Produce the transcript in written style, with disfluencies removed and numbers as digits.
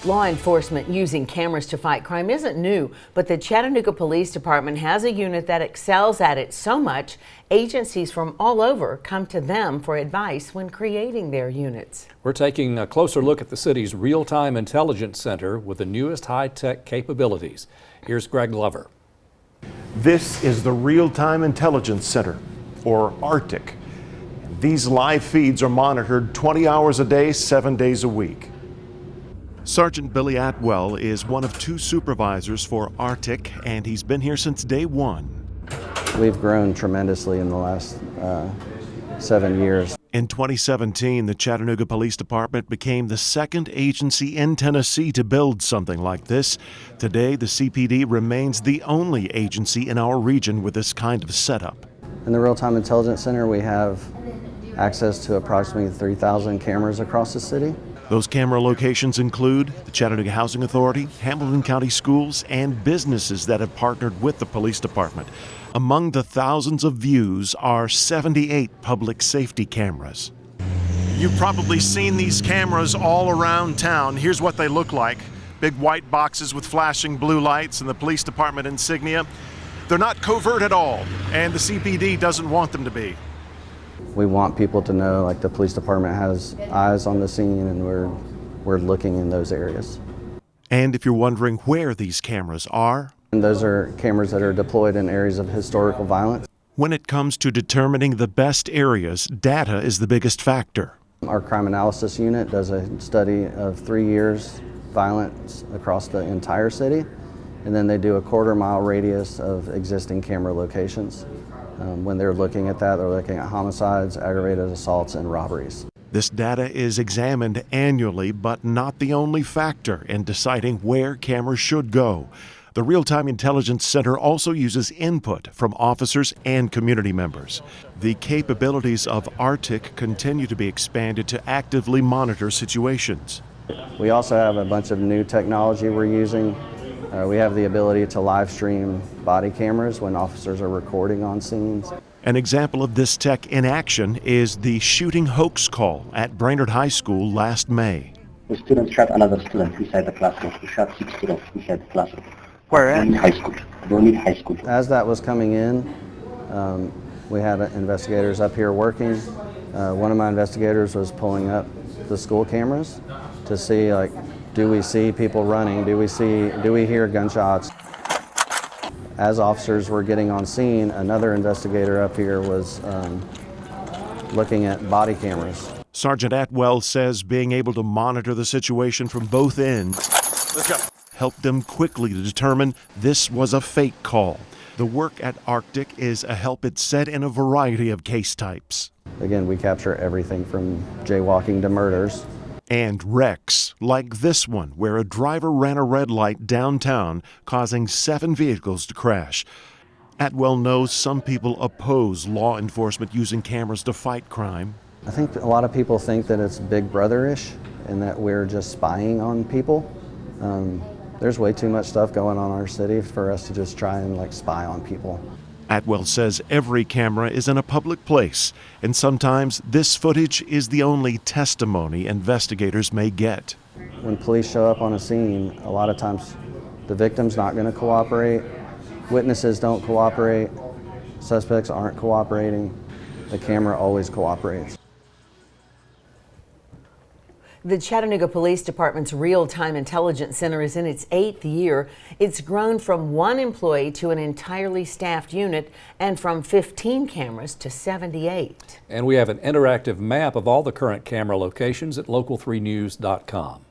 Law enforcement using cameras to fight crime isn't new, but the Chattanooga Police Department has a unit that excels at it so much, agencies from all over come to them for advice when creating their units. We're taking a closer look at the city's real-time intelligence center with the newest high-tech capabilities. Here's Greg Glover. This is the Real-Time Intelligence Center, or ARTIC. These live feeds are monitored 20 hours a day, 7 days a week. Sergeant Billy Atwell is one of two supervisors for ARTIC, and he's been here since day one. We've grown tremendously in the last 7 years. In 2017, the Chattanooga Police Department became the second agency in Tennessee to build something like this. Today, the CPD remains the only agency in our region with this kind of setup. In the Real-Time Intelligence Center, we have access to approximately 3,000 cameras across the city. Those camera locations include the Chattanooga Housing Authority, Hamilton County Schools, and businesses that have partnered with the police department. Among the thousands of views are 78 public safety cameras. You've probably seen these cameras all around town. Here's what they look like. Big white boxes with flashing blue lights and the police department insignia. They're not covert at all, and the CPD doesn't want them to be. We want people to know, like, the police department has eyes on the scene, and we're looking in those areas. And if you're wondering where these cameras are, and those are cameras that are deployed in areas of historical violence. When it comes to determining the best areas, data is the biggest factor. Our crime analysis unit does a study of 3 years violence across the entire city, and then they do a quarter-mile radius of existing camera locations. When they're looking at that, they're looking at homicides, aggravated assaults, and robberies. This data is examined annually, but not the only factor in deciding where cameras should go. The Real-Time Intelligence Center also uses input from officers and community members. The capabilities of ARTIC continue to be expanded to actively monitor situations. We also have a bunch of new technology we're using. We have the ability to live stream body cameras when officers are recording on scenes. An example of this tech in action is the shooting hoax call at Brainerd High School last May. The student shot another student inside the classroom. He shot 6 students inside the classroom. Where at? High school. Donald High School. As that was coming in, we had investigators up here working. One of my investigators was pulling up the school cameras to see, like, do we see people running? Do we hear gunshots? As officers were getting on scene, another investigator up here was looking at body cameras. Sergeant Atwell says being able to monitor the situation from both ends helped them quickly to determine this was a fake call. The work at ARTIC is a help it's set in a variety of case types. Again, we capture everything from jaywalking to murders. And wrecks, like this one, where a driver ran a red light downtown, causing 7 vehicles to crash. Atwell knows some people oppose law enforcement using cameras to fight crime. I think a lot of people think that it's Big Brother-ish and that we're just spying on people. There's way too much stuff going on in our city for us to just try and, like, spy on people. Atwell says every camera is in a public place, and sometimes this footage is the only testimony investigators may get. When police show up on a scene, a lot of times the victim's not going to cooperate, witnesses don't cooperate, suspects aren't cooperating. The camera always cooperates. The Chattanooga Police Department's Real-Time Intelligence Center is in its 8th year. It's grown from 1 employee to an entirely staffed unit and from 15 cameras to 78. And we have an interactive map of all the current camera locations at local3news.com.